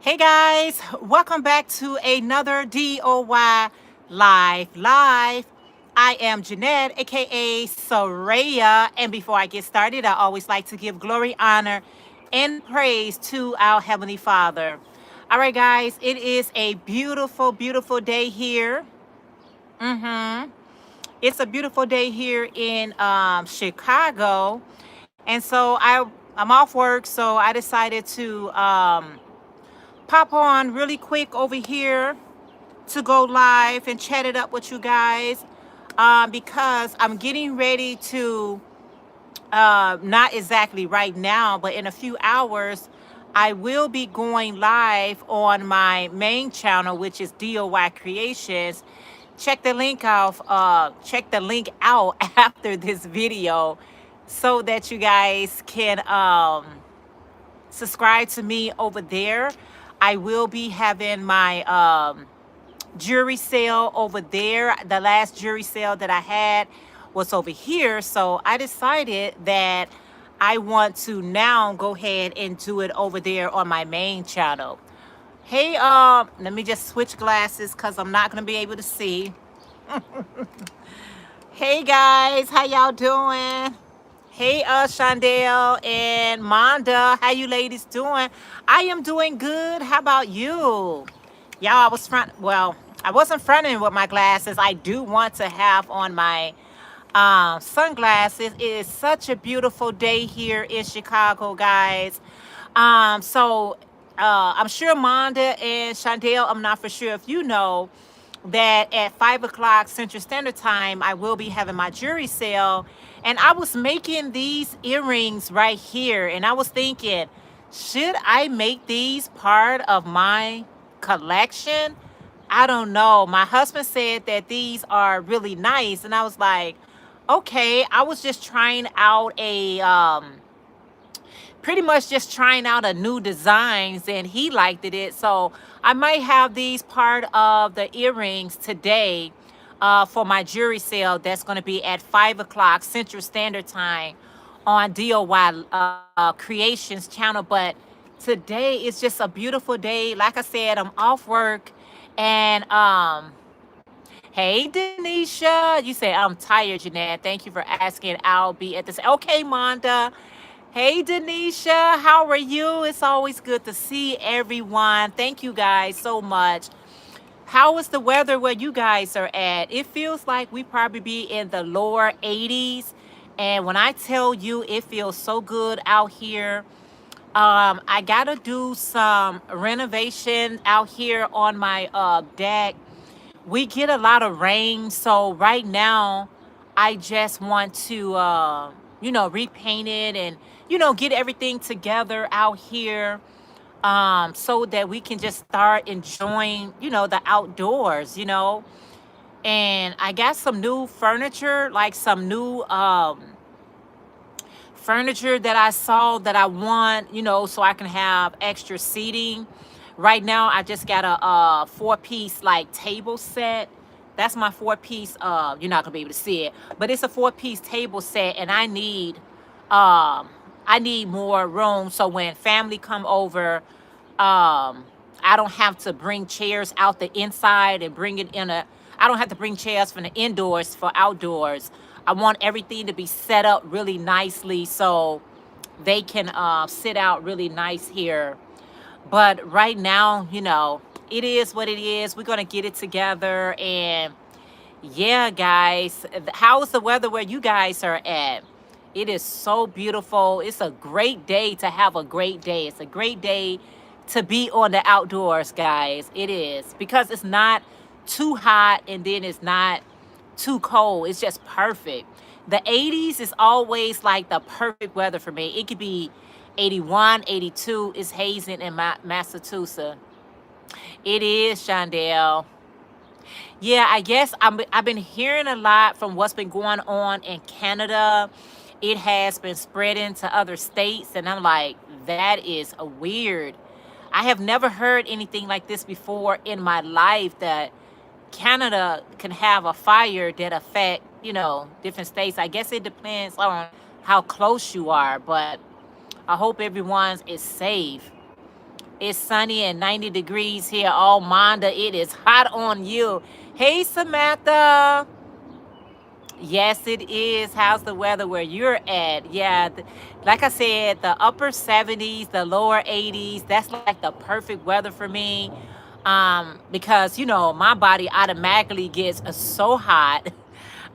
Hey guys, welcome back to another DOY Live. I am Jeanette, aka Sarayah, and before I get started, I always like to give glory, honor, and praise to our Heavenly Father. All right, guys, it is a beautiful day here. It's a beautiful day here in Chicago, and so I'm off work, so I decided to pop on really quick over here to go live and chat it up with you guys because I'm getting ready to, not exactly right now, but in a few hours, I will be going live on my main channel, which is DOY Creations. Check the link out after this video so that you guys can subscribe to me over there. I will be having my jury sale over there. The last jury sale that I had was over here. So I decided that I want to now go ahead and do it over there on my main channel. Hey, let me just switch glasses because I'm not going to be able to see. Hey guys, how y'all doing? Hey, Shondell and Monda, how you ladies doing? I am doing good. How about you? Y'all, I wasn't fronting with my glasses. I do want to have on my sunglasses. It is such a beautiful day here in Chicago, guys. I'm sure Monda and Shondell, I'm not for sure if you know, that at 5 o'clock Central Standard Time, I will be having my jury sale. And I was making these earrings right here. And I was thinking, should I make these part of my collection? I don't know. My husband said that these are really nice. And I was like, okay, I was just trying out pretty much just trying out a new designs and he liked it. So I might have these part of the earrings today for my jury sale. That's going to be at 5 o'clock Central Standard Time on DOY Creations channel. But today is just a beautiful day. Like I said, I'm off work and hey, Denisha. You say, I'm tired, Jeanette. Thank you for asking. I'll be at this. Okay, Monda. Hey, Denisha. How are you? It's always good to see everyone. Thank you guys so much. How is the weather where you guys are at? It feels like we probably be in the lower 80s. And when I tell you it feels so good out here, I got to do some renovation out here on my deck. We get a lot of rain, so right now I just want to repaint it and get everything together out here, so that we can just start enjoying the outdoors. And I got some new furniture, like some new furniture that I saw that I want, so I can have extra seating. Right now, I just got a four-piece like table set. That's my four-piece. You're not gonna be able to see it, but it's a four-piece table set, and I need more room so when family come over, I don't have to bring chairs out the inside and bring it in a. I don't have to bring chairs from the indoors for outdoors. I want everything to be set up really nicely so they can sit out really nice here. But right now, it is what it is. We're going to get it together. And yeah, guys, how's the weather where you guys are at? It is so beautiful. It's a great day to have a great day. It's a great day to be on the outdoors, guys. It is, because it's not too hot and then it's not too cold. It's just perfect. The 80s is always like the perfect weather for me. It could be 81, 82. It's hazing in Massachusetts. It is, Shondell. Yeah, I guess I've been hearing a lot from what's been going on in Canada. It has been spreading to other states, and I'm like, that is weird. I have never heard anything like this before in my life, that Canada can have a fire that affect, different states. I guess it depends on how close you are, but I hope everyone is safe. It's sunny and 90 degrees here. Oh, Monda, it is hot on you. Hey, Samantha. Yes, it is. How's the weather where you're at? Yeah, like I said, the upper 70s, the lower 80s, that's like the perfect weather for me. Because, you know, my body automatically gets so hot.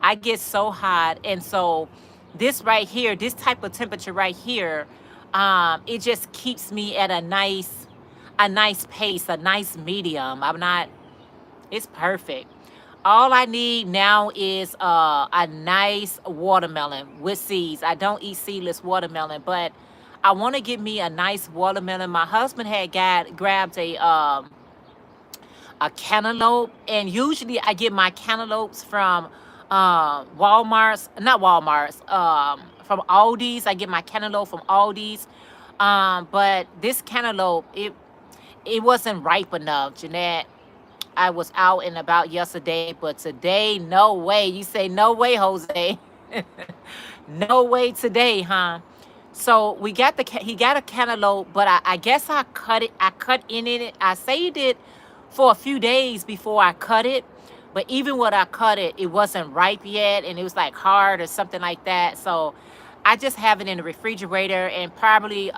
I get so hot. And so this right here, this type of temperature right here, it just keeps me at a nice pace, a nice medium. I'm not, it's perfect. All I need now is a nice watermelon with seeds. I don't eat seedless watermelon, but I want to get me a nice watermelon. My husband had grabbed a cantaloupe, and usually I get my cantaloupes from Walmart's, not Walmart's, from Aldi's. I get my cantaloupe from Aldi's. But this cantaloupe, it wasn't ripe enough, Jeanette. I was out and about yesterday, but today, no way. You say no way, Jose. No way today, huh? So we got he got a cantaloupe, but I guess I cut it. I cut in it. I saved it for a few days before I cut it. But even when I cut it, it wasn't ripe yet, and it was like hard or something like that. So I just have it in the refrigerator, and probably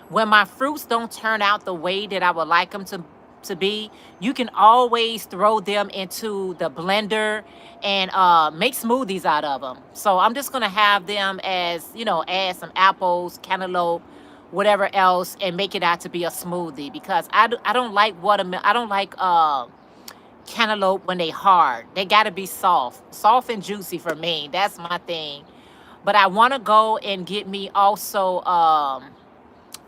when my fruits don't turn out the way that I would like them to be, you can always throw them into the blender and make smoothies out of them. So I'm just gonna have them as, you know, add some apples, cantaloupe, whatever else, and make it out to be a smoothie, because I don't like watermelon. I don't like cantaloupe when they hard. They gotta be soft and juicy for me. That's my thing. But I want to go and get me also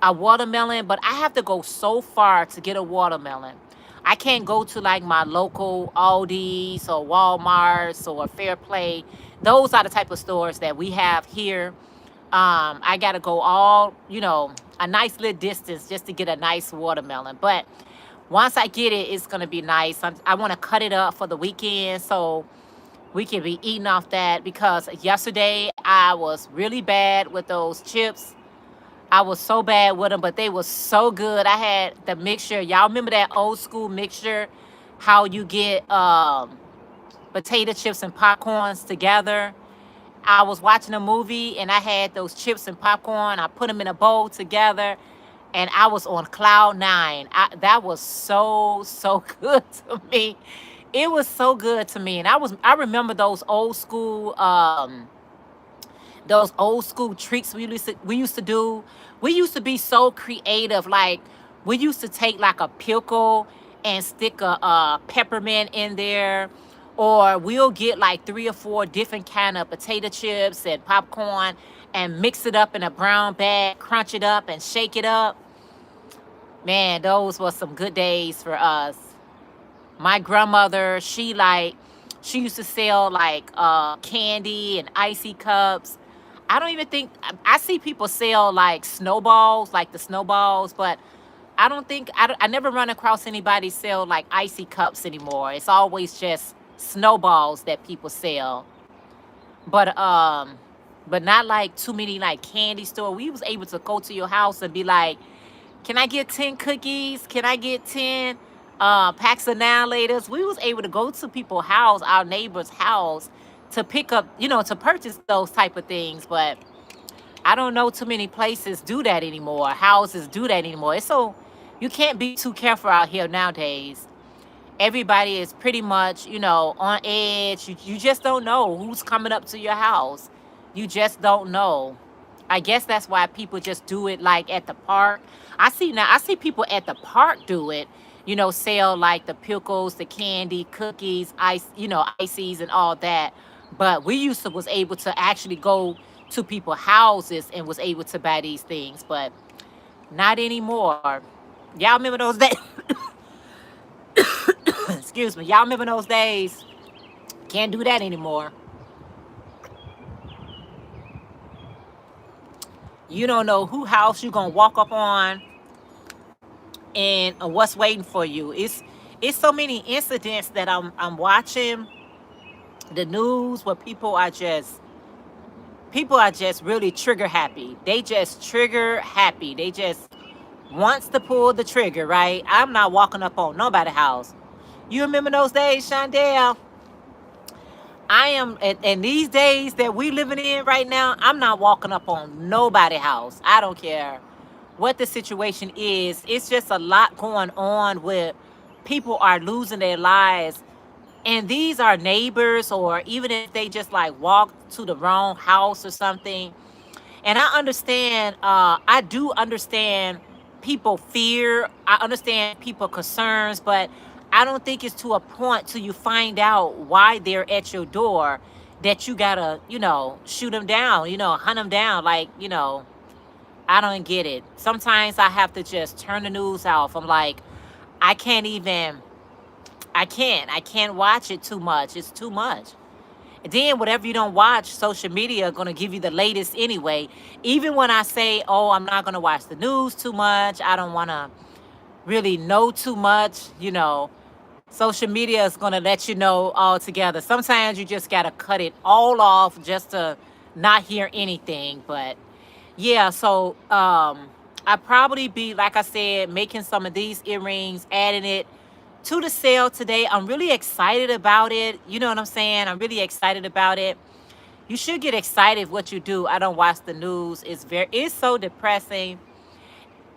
a watermelon, but I have to go so far to get a watermelon. I can't go to like my local Aldi's or Walmart's or Fair Play. Those are the type of stores that we have here. I got to go all, you know, a nice little distance just to get a nice watermelon. But once I get it, it's going to be nice. I want to cut it up for the weekend so we can be eating off that, because yesterday I was really bad with those chips. I was so bad with them, but they were so good. I had the mixture. Y'all remember that old school mixture? How you get potato chips and popcorns together? I was watching a movie and I had those chips and popcorn. I put them in a bowl together and I was on cloud nine. That was so good to me. It was so good to me. And I remember those old school treats we used to do. We used to be so creative. Like, we used to take like a pickle and stick a peppermint in there, or we'll get like 3 or 4 different kind of potato chips and popcorn and mix it up in a brown bag, crunch it up and shake it up. Man, those were some good days for us. My grandmother, she used to sell like candy and icy cups. I don't even think, I see people sell like snowballs, like the snowballs, but I never run across anybody sell like icy cups anymore. It's always just snowballs that people sell. But not like too many like candy store. We was able to go to your house and be like, can I get 10 cookies? Can I get 10 packs of annihilators? We was able to go to people's house, our neighbor's house, to pick up, you know, to purchase those type of things. But I don't know too many places do that anymore. Houses do that anymore. It's so, you can't be too careful out here nowadays. Everybody is pretty much, you know, on edge. You just don't know who's coming up to your house. You just don't know. I guess that's why people just do it like at the park. I see people at the park do it, you know, sell like the pickles, the candy, cookies, ice, you know, ices and all that. But we was able to actually go to people's houses and was able to buy these things, but not anymore. Y'all remember those days? Excuse me. Y'all remember those days? Can't do that anymore. You don't know who house you gonna walk up on and what's waiting for you. It's so many incidents that I'm watching the news where people are just really trigger happy. They just trigger happy. They just wants to pull the trigger, right? I'm not walking up on nobody's house. You remember those days, Shondell? I am, and these days that we living in right now, I'm not walking up on nobody's house. I don't care what the situation is. It's just a lot going on with people are losing their lives. And these are neighbors, or even if they just like walk to the wrong house or something. And I understand, I do understand people fear. I understand people concerns, but I don't think it's to a point till you find out why they're at your door that you gotta, shoot them down, hunt them down. Like, I don't get it. Sometimes I have to just turn the news off. I'm like, I can't even, I can't watch it too much. It's too much. And then whatever you don't watch, social media are gonna give you the latest anyway. Even when I say, oh, I'm not gonna watch the news too much, I don't wanna really know too much, social media is gonna let you know altogether. Sometimes you just gotta cut it all off just to not hear anything. But yeah, so I probably be, like I said, making some of these earrings, adding it to the sale today. I'm really excited about it. You know what I'm saying? I'm really excited about it. You should get excited what you do. I don't watch the news. It's so depressing.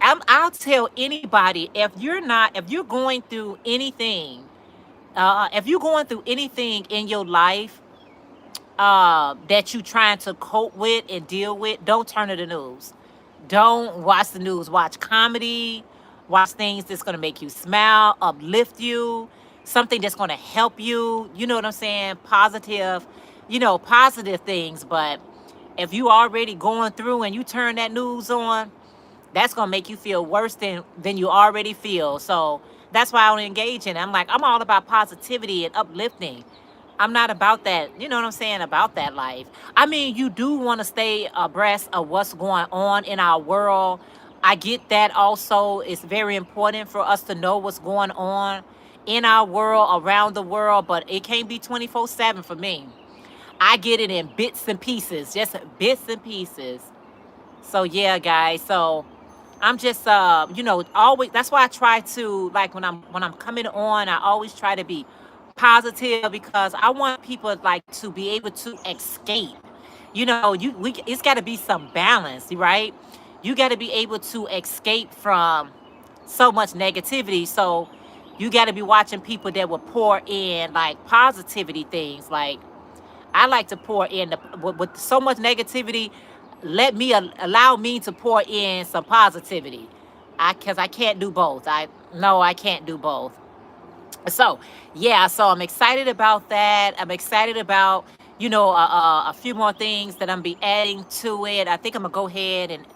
I'll tell anybody, if you're going through anything, if you're going through anything in your life that you trying to cope with and deal with, don't turn to the news. Don't watch the news. Watch comedy. Watch things that's going to make you smile, uplift you, something that's going to help you. You know what I'm saying? Positive, positive things. But if you already going through and you turn that news on, that's going to make you feel worse than you already feel. So that's why I don't engage in it. I'm like, I'm all about positivity and uplifting. I'm not about that, you know what I'm saying, about that life. I mean, you do want to stay abreast of what's going on in our world. I get that also. It's very important for us to know what's going on in our world, around the world, but it can't be 24/7 for me. I get it in bits and pieces, just bits and pieces. So yeah, guys. So I'm just always, that's why I try to, like, when I'm coming on, I always try to be positive because I want people like to be able to escape. It's got to be some balance, right? You got to be able to escape from so much negativity. So you got to be watching people that will pour in like positivity things. Like, I like to pour in with so much negativity. Allow me to pour in some positivity. Because I can't do both. I can't do both. So yeah, so I'm excited about that. I'm excited about a few more things that I'm be adding to it. I think I'm gonna go ahead and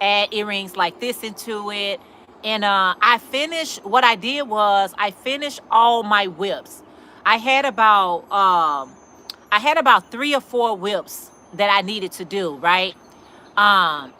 add earrings like this into it. And what I did was I finished all my whips. I had about I had about 3 or 4 whips that I needed to do, right? Um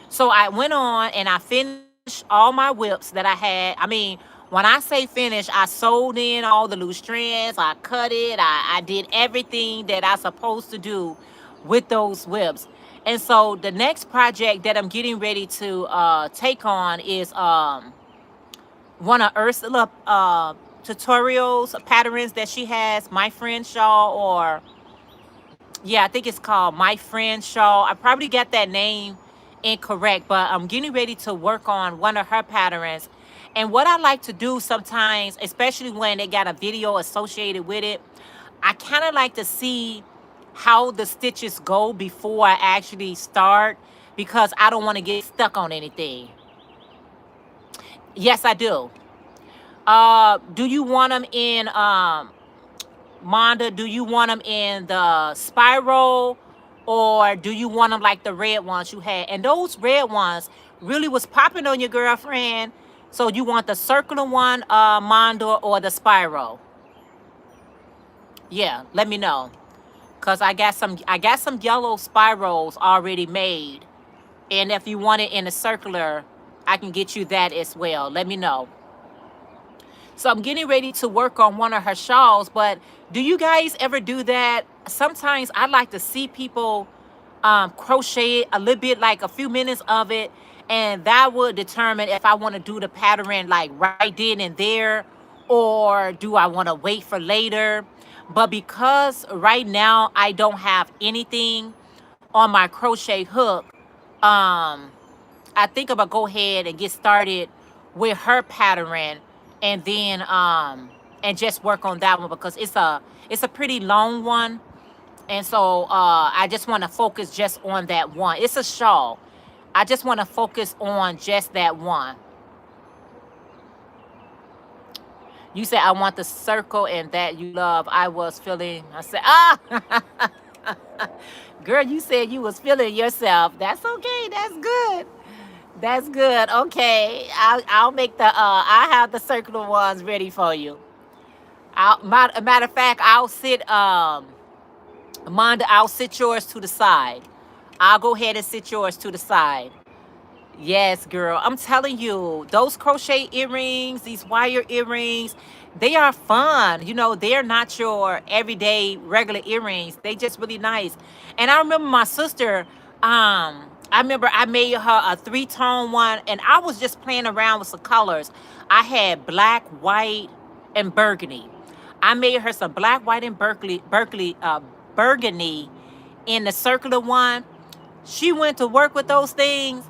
so I went on and I finished all my whips that I had. I mean, when I say finish, I sewed in all the loose strands, I cut it, I did everything that I supposed to do with those whips. And so the next project that I'm getting ready to take on is one of Ursula tutorials, patterns that she has, My Friend Shawl, or yeah, I think it's called My Friend Shawl. I probably got that name incorrect, but I'm getting ready to work on one of her patterns. And what I like to do sometimes, especially when they got a video associated with it, I kind of like to see how the stitches go before I actually start, because I don't want to get stuck on anything. Yes, I do. Do you want them in Monda, do you want them in the spiral, or do you want them like the red ones you had? And those red ones really was popping on your girlfriend. So you want the circular one, Monda, or the spiral? Yeah, let me know. Cause I got some yellow spirals already made. And if you want it in a circular, I can get you that as well. Let me know. So I'm getting ready to work on one of her shawls, but do you guys ever do that? Sometimes I like to see people crochet a little bit, like a few minutes of it, And that would determine if I want to do the pattern like right then and there, or do I want to wait for later. But because right now I don't have anything on my crochet hook, um I think I'm gonna go ahead and get started with her pattern, and then and just work on that one, because it's a pretty long one. And so I just want to focus just on that one. It's a shawl. I just want to focus on just that one. You said I want the circle and that you love. I was feeling. I said, girl, you said you was feeling yourself. That's okay. That's good. That's good. Okay, I'll make the I have the circular ones ready for you. Matter of fact, I'll sit Amanda, I'll sit yours to the side. I'll go ahead and sit yours to the side. Yes, girl. I'm telling you, those crochet earrings, these wire earrings, they are fun. They're not your everyday regular earrings. They just really nice. And I remember my sister, I remember I made her a 3-tone one, and I was just playing around with some colors. I had black, white, and burgundy. I made her some black, white, and burgundy in the circular one. She went to work with those things,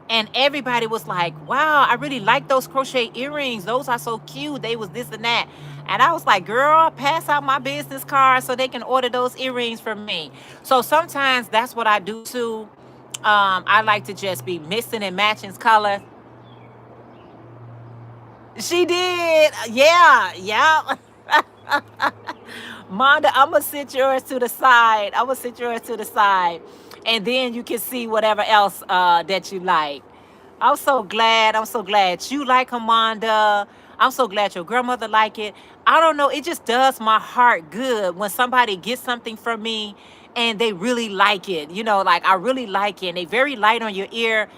and everybody was like, wow, I really like those crochet earrings. Those are so cute. They was this and that. And I was like, girl, pass out my business card so they can order those earrings from me. So sometimes that's what I do too. I like to just be mixing and matching color. She did. Yeah. Monda, I'm going to sit yours to the side. And then you can see whatever else that you like. I'm so glad you like Amanda. I'm so glad your grandmother like it. I don't know. It just does my heart good when somebody gets something from me and they really like it. Like, I really like it. And they very light on your ear.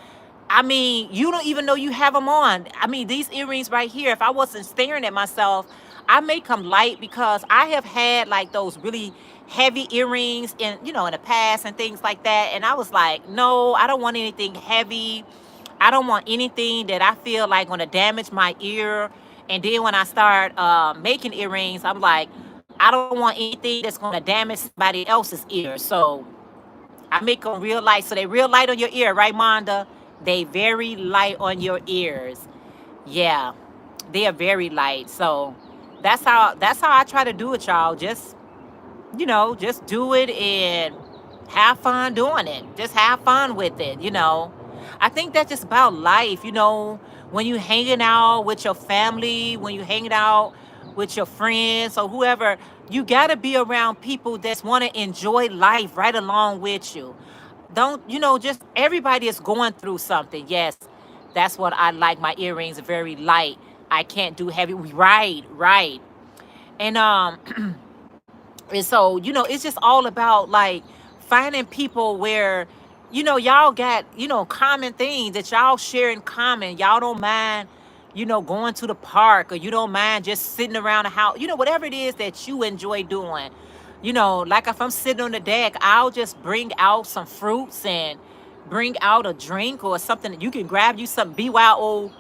I mean, you don't even know you have them on. I mean, these earrings right here, if I wasn't staring at myself, I make them light, because I have had like those really heavy earrings in the past and things like that. And I was like, no, I don't want anything heavy. I don't want anything that I feel like going to damage my ear. And then when I start making earrings, I'm like, I don't want anything that's going to damage somebody else's ear. So I make them real light. So they real light on your ear, right, Monda? They very light on your ears. Yeah, they are very light. So that's how I try to do it, y'all. Just do it and have fun doing it. Just have fun with it. I think that's just about life. When you hanging out with your family, when you hanging out with your friends or whoever, you got to be around people that want to enjoy life right along with you. Don't, just everybody is going through something. Yes, that's what I like. My earrings are very light. I can't do heavy. Right. And and so, it's just all about like finding people where, y'all got, common things that y'all share in common. Y'all don't mind, going to the park, or you don't mind just sitting around the house, whatever it is that you enjoy doing. Like if I'm sitting on the deck, I'll just bring out some fruits and bring out a drink or something that you can grab you some BYOF,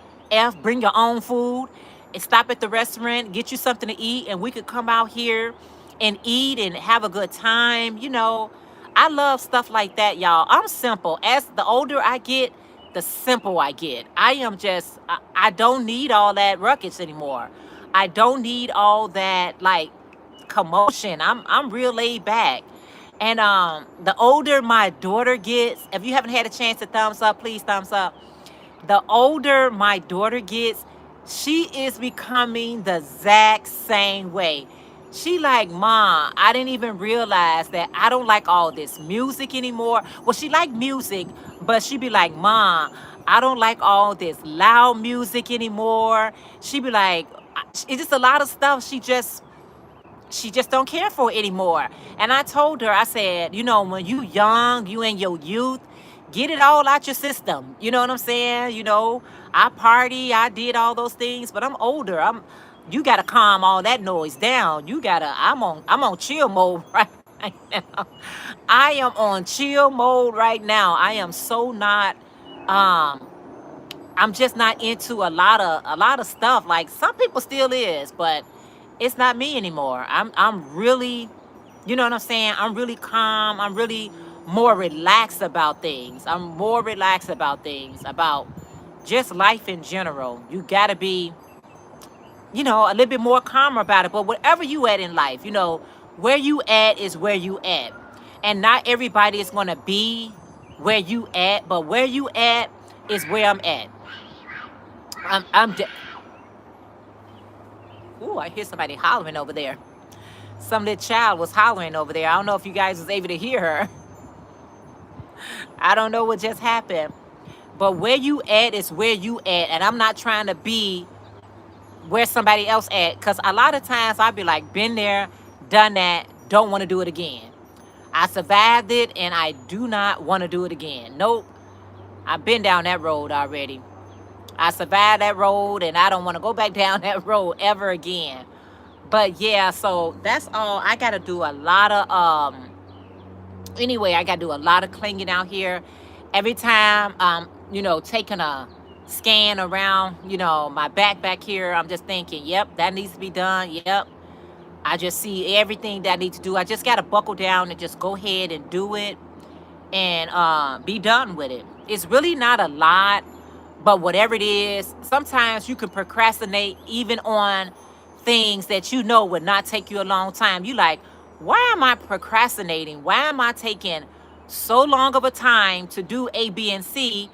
bring your own food and stop at the restaurant, get you something to eat, and we could come out here and eat and have a good time. I love stuff like that, y'all. I'm simple. As the older I get, the simple I get. I don't need all that ruckus anymore. I don't need all that like commotion. I'm real laid back. And the older my daughter gets, if you haven't had a chance to thumbs up, please thumbs up. The older my daughter gets, she is becoming the exact same way. She like, Mom, I didn't even realize that I don't like all this music anymore. Well, she like music, but she be like, Mom, I don't like all this loud music anymore. She be like, it's just a lot of stuff she just don't care for anymore. And I told her, I said, when you young, you in your youth, get it all out your system. You know what I'm saying? I party, I did all those things, but I'm older. You gotta calm all that noise down. I'm on chill mode right now. I am on chill mode right now. I am so not Um, I'm just not into a lot of stuff. Like some people still is, but it's not me anymore. I'm really, you know what I'm saying? I'm really calm. I'm really more relaxed about things. I'm more relaxed about things, about just life in general. You gotta be, a little bit more calmer about it. But whatever you at in life, where you at is where you at. And not everybody is gonna be where you at, but where you at is where I'm at. I'm Ooh, I hear somebody hollering over there. Some little child was hollering over there. I don't know if you guys was able to hear her. I don't know what just happened. But where you at is where you at. And I'm not trying to be where somebody else at. Because a lot of times I'll be like, been there, done that, don't want to do it again. I survived it and I do not want to do it again. Nope. I've been down that road already. I survived that road and I don't want to go back down that road ever again. But yeah, so that's all. I got to do a lot of anyway, I gotta do a lot of cleaning out here. Every time taking a scan around, my back here, I'm just thinking, yep, that needs to be done. Yep. I just see everything that I need to do. I just gotta buckle down and just go ahead and do it and be done with it. It's really not a lot, but whatever it is, sometimes you can procrastinate even on things that would not take you a long time. You like, why am I procrastinating? Why am I taking so long of a time to do A, B, and C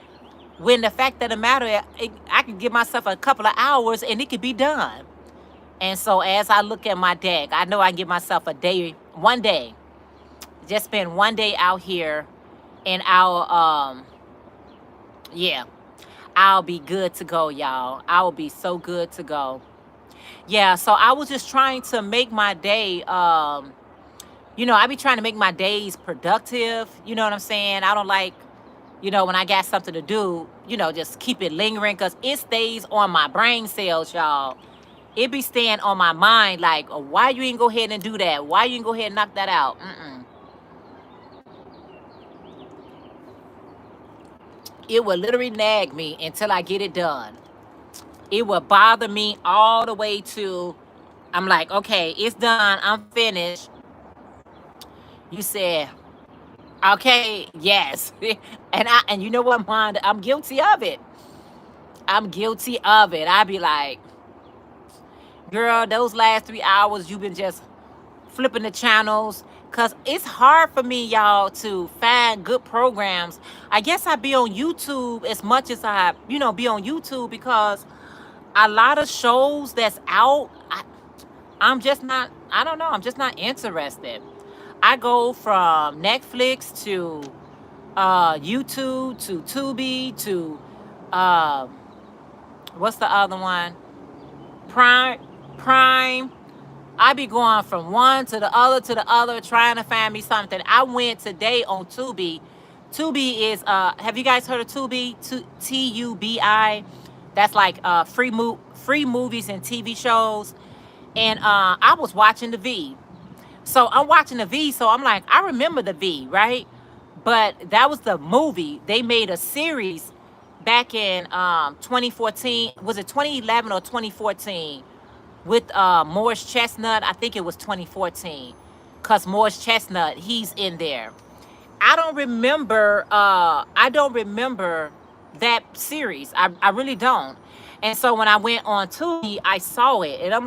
when the fact of the matter, I can give myself a couple of hours and it could be done. And so as I look at my deck, I know I can give myself one day, just spend one day out here and I'll be good to go, y'all. I will be so good to go. Yeah, so I was just trying to make my day, I be trying to make my days productive. You know what I'm saying? I don't like, when I got something to do, just keep it lingering because it stays on my brain cells, y'all. It be staying on my mind like, oh, why you ain't go ahead and do that? Why you ain't go ahead and knock that out? It will literally nag me until I get it done. It will bother me all the way to, I'm like, okay, it's done. I'm finished. You said, okay, yes. and you know what, Wanda? I'm guilty of it. I'm guilty of it. I be like, girl, those last 3 hours, you've been just flipping the channels. Because it's hard for me, y'all, to find good programs. I guess I be on YouTube as much as I, be on YouTube because a lot of shows that's out, I'm just not, I don't know, I'm just not interested. I go from Netflix to YouTube to Tubi to what's the other one? Prime. I be going from one to the other, trying to find me something. I went today on Tubi. Tubi is have you guys heard of Tubi? Tubi. That's like free movies and TV shows. And I was watching the V. So I'm watching the V, so I'm like, I remember the V, right? But that was the movie. They made a series back in 2014. Was it 2011 or 2014? With Morris Chestnut. I think it was 2014. Because Morris Chestnut, he's in there. I don't remember that series. I really don't. And so when I went on Tubi, I saw it. And I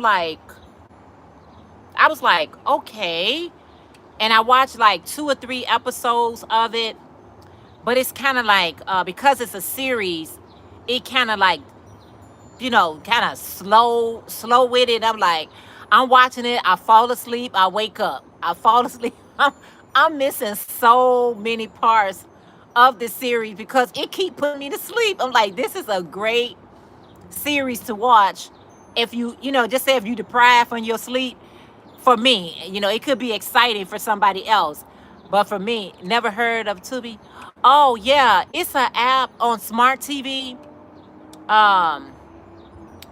was like, okay. And I watched like 2 or 3 episodes of it. But it's kind of like, because it's a series, it kind of like, kind of slow with it. I'm watching it. I fall asleep. I wake up. I fall asleep. I'm missing so many parts of the series because it keep putting me to sleep. I'm like, this is a great series to watch. If just say if you deprive from your sleep. For me, it could be exciting for somebody else, but for me, never heard of Tubi. Oh yeah, it's an app on smart TV. Um,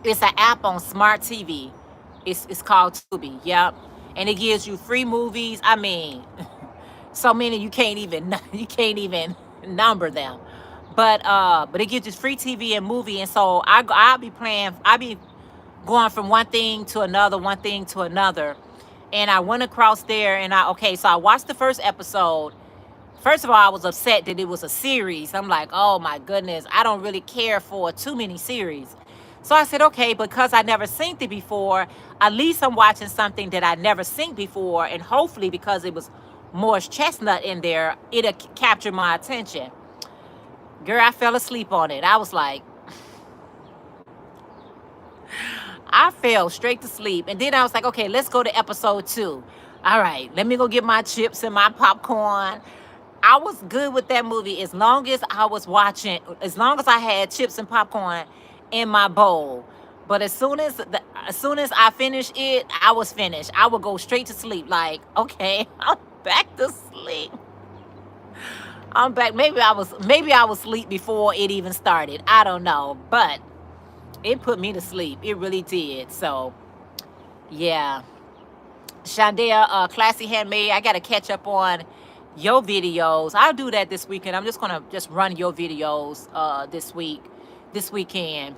it's an app on smart TV. It's called Tubi. Yep, and it gives you free movies. I mean, so many you can't even number them. but it gives you free TV and movie, and so I'll be playing. I be going from one thing to another, one thing to another, and I went across there, and so I watched the first episode. First of all, I was upset that it was a series. I'm like, oh my goodness, I don't really care for too many series. So I said, okay, because I never seen it before, at least I'm watching something that I never seen before, and hopefully because it was Morris Chestnut in there, it'll capture my attention. Girl, I fell asleep on it. I was like, I fell straight to sleep. And then I was like, okay, let's go to episode 2. All right, let me go get my chips and my popcorn. I was good with that movie as long as I was watching, as long as I had chips and popcorn in my bowl. But as soon as I finished it, I was finished. I would go straight to sleep. Like, okay, I'm back to sleep. I'm back. Maybe I was asleep before it even started. I don't know, but it put me to sleep. It really did. So, yeah. Shondell, Classy Handmade, I got to catch up on your videos. I'll do that this weekend. I'm just going to run your videos this weekend.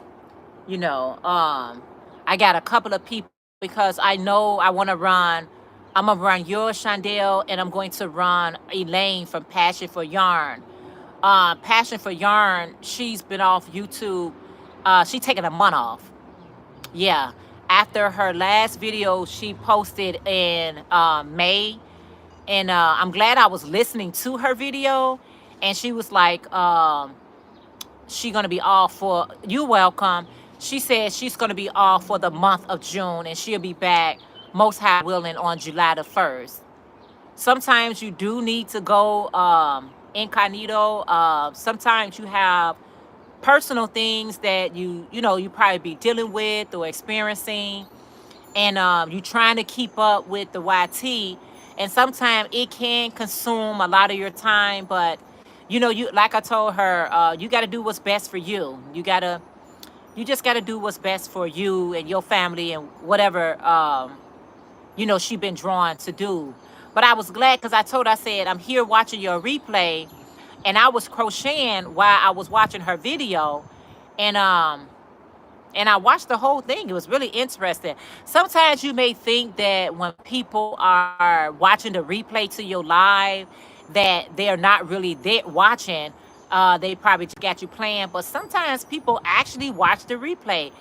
You know, I got a couple of people because I know I want to run. I'm going to run yours, Shondell, and I'm going to run Elaine from Passion for Yarn. Passion for Yarn, she's been off YouTube. She taking a month off. Yeah. After her last video she posted in May. And I'm glad I was listening to her video. And she was like, she going to be off for, you welcome. She said she's going to be off for the month of June. And she'll be back, most high willing, on July the 1st. Sometimes you do need to go incognito. Sometimes you have personal things that you probably be dealing with or experiencing, and you trying to keep up with the YT, and sometimes it can consume a lot of your time. But you like I told her, you got to do what's best for you. You just got to do what's best for you and your family and whatever she been drawn to do. But I was glad because I told her, I said, I'm here watching your replay. And I was crocheting while I was watching her video. And I watched the whole thing. It was really interesting. Sometimes you may think that when people are watching the replay to your live, that they're not really there watching. They probably just got you playing. But sometimes people actually watch the replay.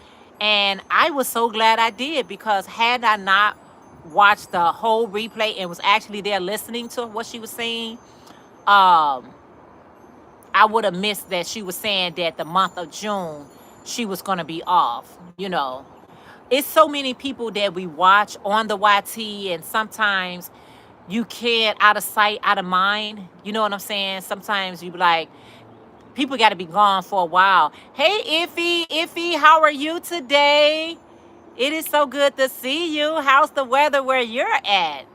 And I was so glad I did, because had I not watched the whole replay and was actually there listening to what she was saying, I would have missed that she was saying that the month of June she was going to be off. It's so many people that we watch on the YT, and sometimes you can't, out of sight, out of mind. You know what I'm saying? Sometimes you be like, people got to be gone for a while. Hey, Iffy, how are you today? It is so good to see you. How's the weather where you're at?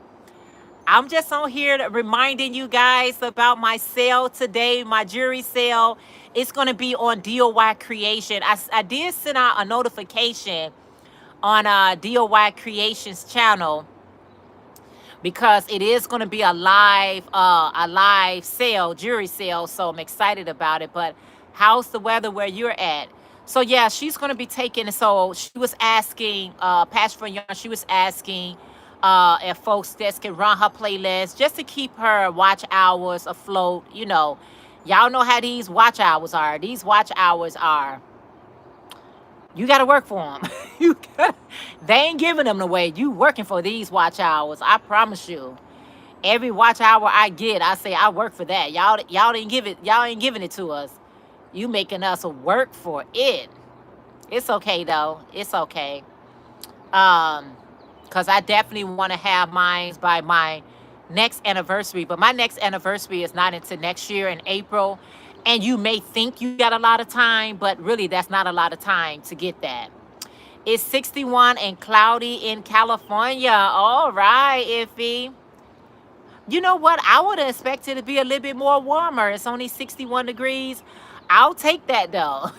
I'm just on here reminding you guys about my sale today, my jewelry sale. It's going to be on DOY Creation. I did send out a notification on DOY Creations channel, because it is going to be a live sale, jewelry sale. So I'm excited about it. But how's the weather where you're at? So yeah, she's going to be taking. So she was asking, Passion for Yarn, she was asking if folks that can run her playlist just to keep her watch hours afloat. Y'all know how these watch hours are. These watch hours are, you got to work for them. They ain't giving them away. You working for these watch hours. I promise you. Every watch hour I get, I say I work for that. Y'all didn't give it. Y'all ain't giving it to us. You making us work for it. It's okay though. It's okay. Because I definitely want to have mine by my next anniversary. But my next anniversary is not until next year in April. And you may think you got a lot of time, but really that's not a lot of time to get that. It's 61 and cloudy in California. All right, Iffy. You know what? I would have expected it to be a little bit more warmer. It's only 61 degrees. I'll take that though.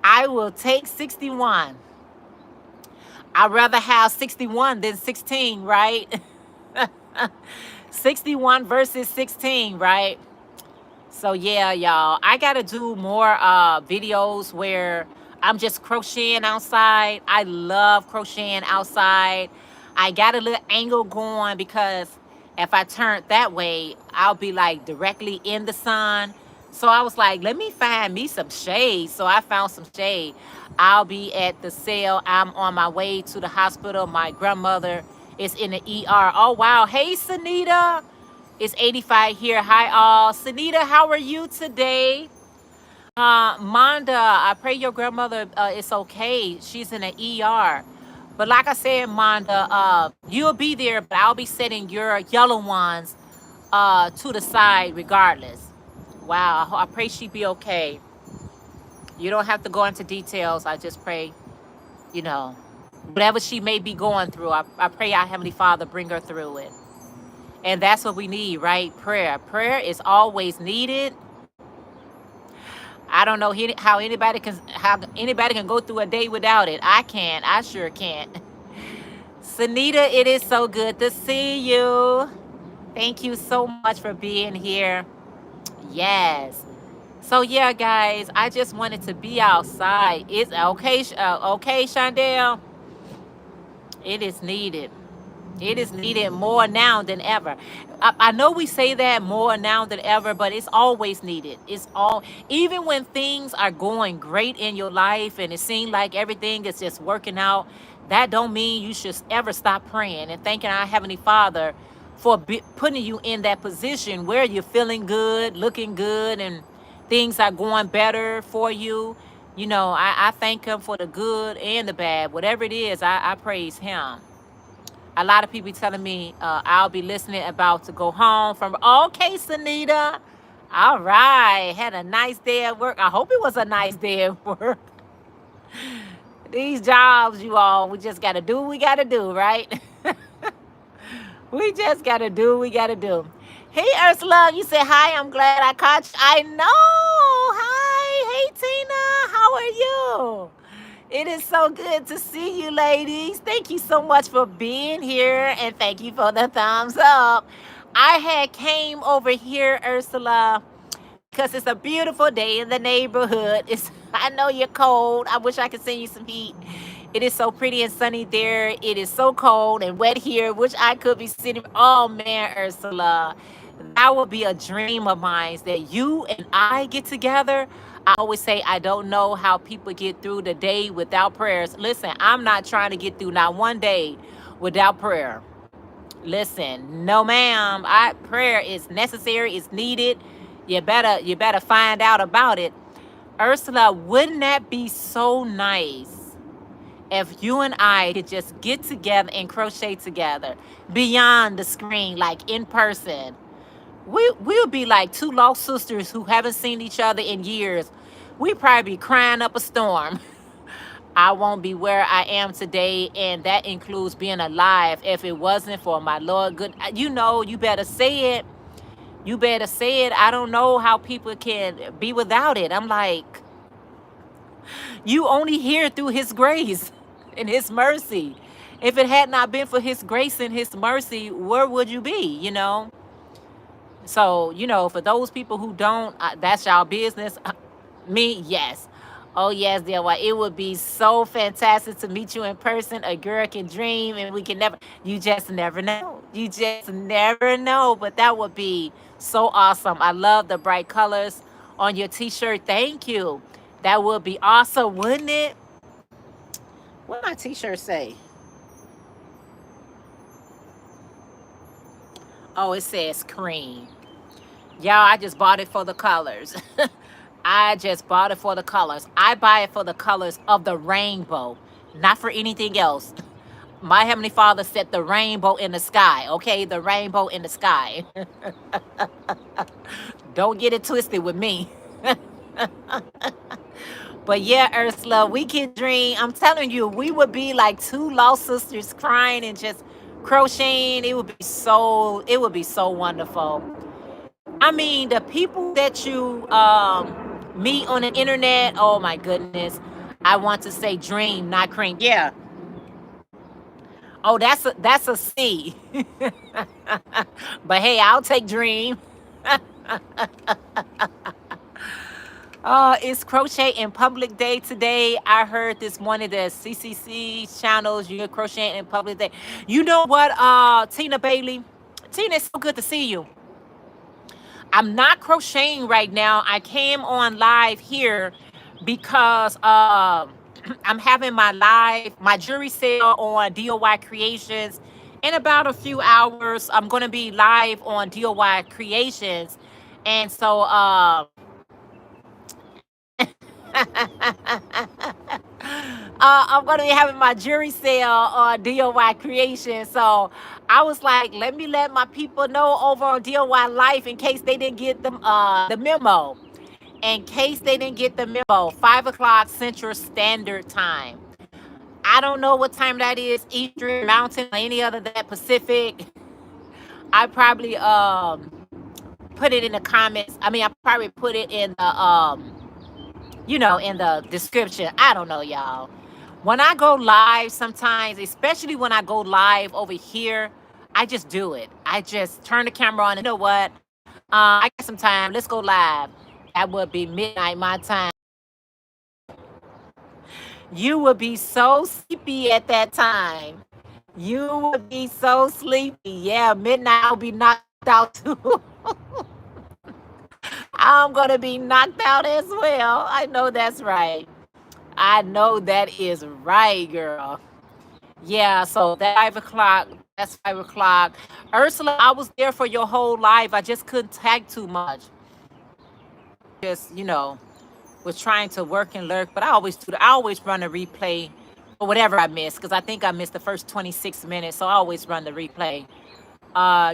I will take 61. I'd rather have 61 than 16, right? 61 versus 16, right? So yeah, y'all, I gotta do more videos where I'm just crocheting outside. I love crocheting outside. I got a little angle going because if I turn that way, I'll be like directly in the sun. So I was like, let me find me some shade. So I found some shade. I'll be at the sale. I'm on my way to the hospital. My grandmother is in the ER. Oh wow. Hey, Sanita. It's 85 here. Hi, all. Sunita, how are you today? Monda, I pray your grandmother is okay. She's in an ER. But like I said, Monda, you'll be there, but I'll be setting your yellow ones to the side regardless. Wow, I pray she be okay. You don't have to go into details. I just pray, you know, whatever she may be going through, I pray our Heavenly Father bring her through it. And that's what we need, right? Prayer. Prayer is always needed. I don't know how anybody can go through a day without it. I can't. I sure can't. Sunita, it is so good to see you. Thank you so much for being here. Yes. So yeah, guys, I just wanted to be outside. It's okay, okay, Shondell. It is needed. It is needed more now than ever. I know we say that more now than ever, but it's always needed. It's all, even when things are going great in your life and it seems like everything is just working out, that don't mean you should ever stop praying and thanking our Heavenly Father for putting you in that position where you're feeling good, looking good, and things are going better for you. You know, I thank Him for the good and the bad. Whatever it is, I praise Him. A lot of people telling me I'll be listening about to go home from. Okay, Sunita. All right. Had a nice day at work. I hope it was a nice day at work. These jobs, you all, we just got to do what we got to do, right? We just got to do what we got to do. Hey, Ursula, you say hi. I'm glad I caught you. I know. Hi. Hey, Tina. How are you? It is so good to see you, ladies. Thank you so much for being here, and thank you for the thumbs up. I had came over here, Ursula, because it's a beautiful day in the neighborhood. I know you're cold. I wish I could send you some heat. It is so pretty and sunny there. It is so cold and wet here, which I could be sitting. Oh man, Ursula, that would be a dream of mine that you and I get together. I always say I don't know how people get through the day without prayers. Listen, I'm not trying to get through not one day without prayer. Listen, no ma'am. Prayer is necessary, it's needed. You better find out about it. Ursula, wouldn't that be so nice if you and I could just get together and crochet together beyond the screen, like in person? We'll be like two lost sisters who haven't seen each other in years. We probably be crying up a storm. I won't be where I am today, and that includes being alive. If it wasn't for my Lord, good, you know, you better say it. You better say it. I don't know how people can be without it. I'm like, you only here through His grace and His mercy. If it had not been for His grace and His mercy, where would you be? You know. So, you know, for those people who don't, that's y'all business. Me, yes. Oh, yes, DOY. It would be so fantastic to meet you in person. A girl can dream and we can never, you just never know. You just never know. But that would be so awesome. I love the bright colors on your t-shirt. Thank you. That would be awesome, wouldn't it? What my t-shirt say? Oh, it says cream. Y'all, I just bought it for the colors. I just bought it for the colors. I buy it for the colors of the rainbow, not for anything else. My Heavenly Father set the rainbow in the sky, okay? The rainbow in the sky. Don't get it twisted with me. But yeah, Ursula, we can dream. I'm telling you, we would be like two lost sisters crying and just crocheting. It would be so wonderful. I mean, the people that you meet on the internet, oh my goodness. I want to say dream, not cream. Yeah. Oh, that's a C. But hey, I'll take dream. It's Crochet in Public Day today. I heard this morning that CCC channels, you're crocheting in public day. You know what, Tina Bailey? Tina, it's so good to see you. I'm not crocheting right now. I came on live here because I'm having my jewelry sale on DOY Creations. In about a few hours, I'm going to be live on DOY Creations. And so I'm going to be having my jewelry sale on DOY Creation. So I was like, let my people know over on DOY Life in case they didn't get the memo. In case they didn't get the memo, 5 o'clock Central Standard Time. I don't know what time that is, Eastern Mountain or any other that Pacific. I probably put it in the comments. I mean, I probably put it in the in the description. I don't know, y'all. When I go live sometimes, especially when I go live over here, I just do it. I just turn the camera on and you know what? I got some time. Let's go live. That would be midnight my time. You would be so sleepy at that time. You would be so sleepy. Yeah, midnight I'll be knocked out too. I'm going to be knocked out as well. I know that's right. I know that is right, girl. Yeah, so that 5 o'clock, that's 5 o'clock. Ursula, I was there for your whole life. I just couldn't tag too much. Just, was trying to work and lurk, but I always do. I always run a replay or whatever I missed because I think I missed the first 26 minutes, so I always run the replay.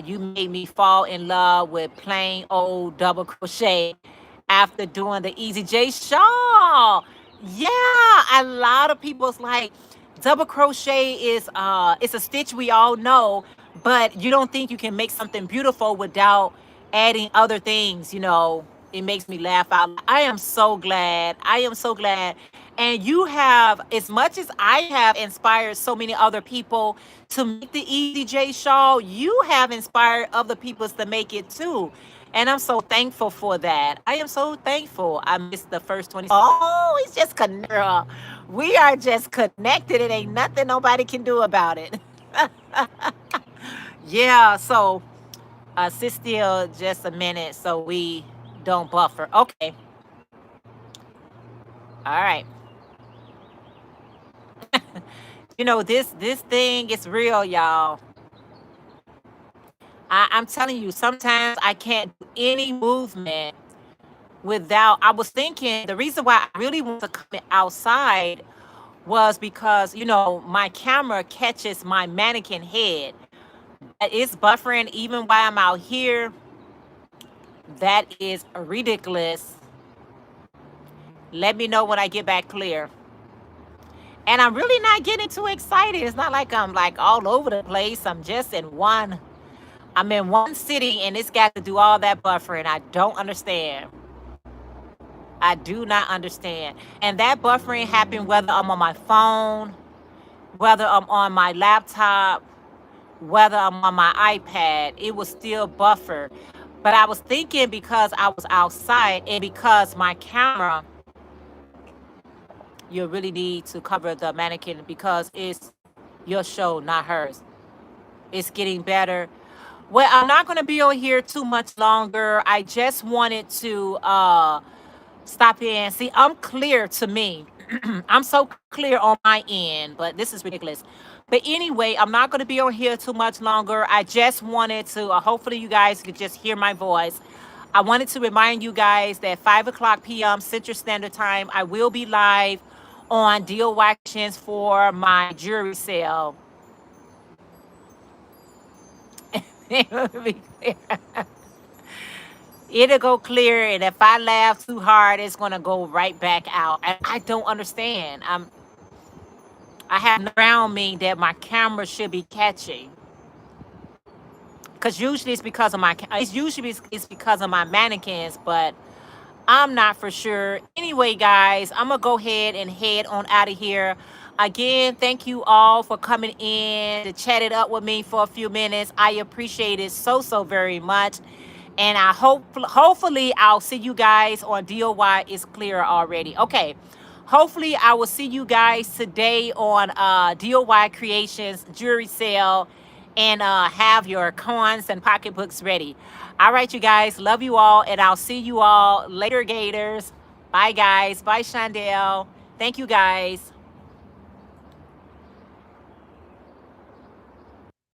You made me fall in love with plain old double crochet after doing the Easy J shawl. Yeah, a lot of people's like double crochet is it's a stitch we all know, but you don't think you can make something beautiful without adding other things. It makes me laugh out loud. I am so glad. I am so glad. And you have, as much as I have inspired so many other people to make the EDJ shawl, you have inspired other people to make it too. And I'm so thankful for that. I am so thankful. I missed the first 20. Oh, it's just connected. We are just connected. It ain't nothing nobody can do about it. Yeah, so sit still just a minute so we don't buffer. Okay. All right. This thing is real, y'all. I'm telling you, sometimes I can't do any movement without. I was thinking the reason why I really want to come outside was because my camera catches my mannequin head. It's buffering even while I'm out here. That is ridiculous. Let me know when I get back clear. And I'm really not getting too excited. It's not like I'm like all over the place. I'm in one city and it's got to do all that buffering. I don't understand. I do not understand. And that buffering happened whether I'm on my phone, whether I'm on my laptop, whether I'm on my iPad, it was still buffer. But I was thinking because I was outside and because my camera, you really need to cover the mannequin because it's your show, not hers. It's getting better. Well, I'm not going to be on here too much longer. I just wanted to stop in. See, I'm clear to me. I'm so clear on my end, but this is ridiculous. But anyway, I'm not going to be on here too much longer. I just wanted to, hopefully you guys could just hear my voice. I wanted to remind you guys that 5 o'clock p.m. Central Standard Time, I will be live on DOY Creations for my jewelry sale. It'll be clear. It'll go clear, and if I laugh too hard, it's gonna go right back out. I don't understand. I have around me that my camera should be catching, because usually it's because of it's because of my mannequins, but I'm not for sure. Anyway, guys, I'm gonna go ahead and head on out of here. Again, thank you all for coming in to chat it up with me for a few minutes. I appreciate it so very much. And I hopefully I'll see you guys on DOY is clear already. Okay. Hopefully I will see you guys today on DOY Creations jewelry sale, and have your coins and pocketbooks ready. All right, you guys. Love you all, and I'll see you all later, Gators. Bye, guys. Bye, Shondell. Thank you, guys.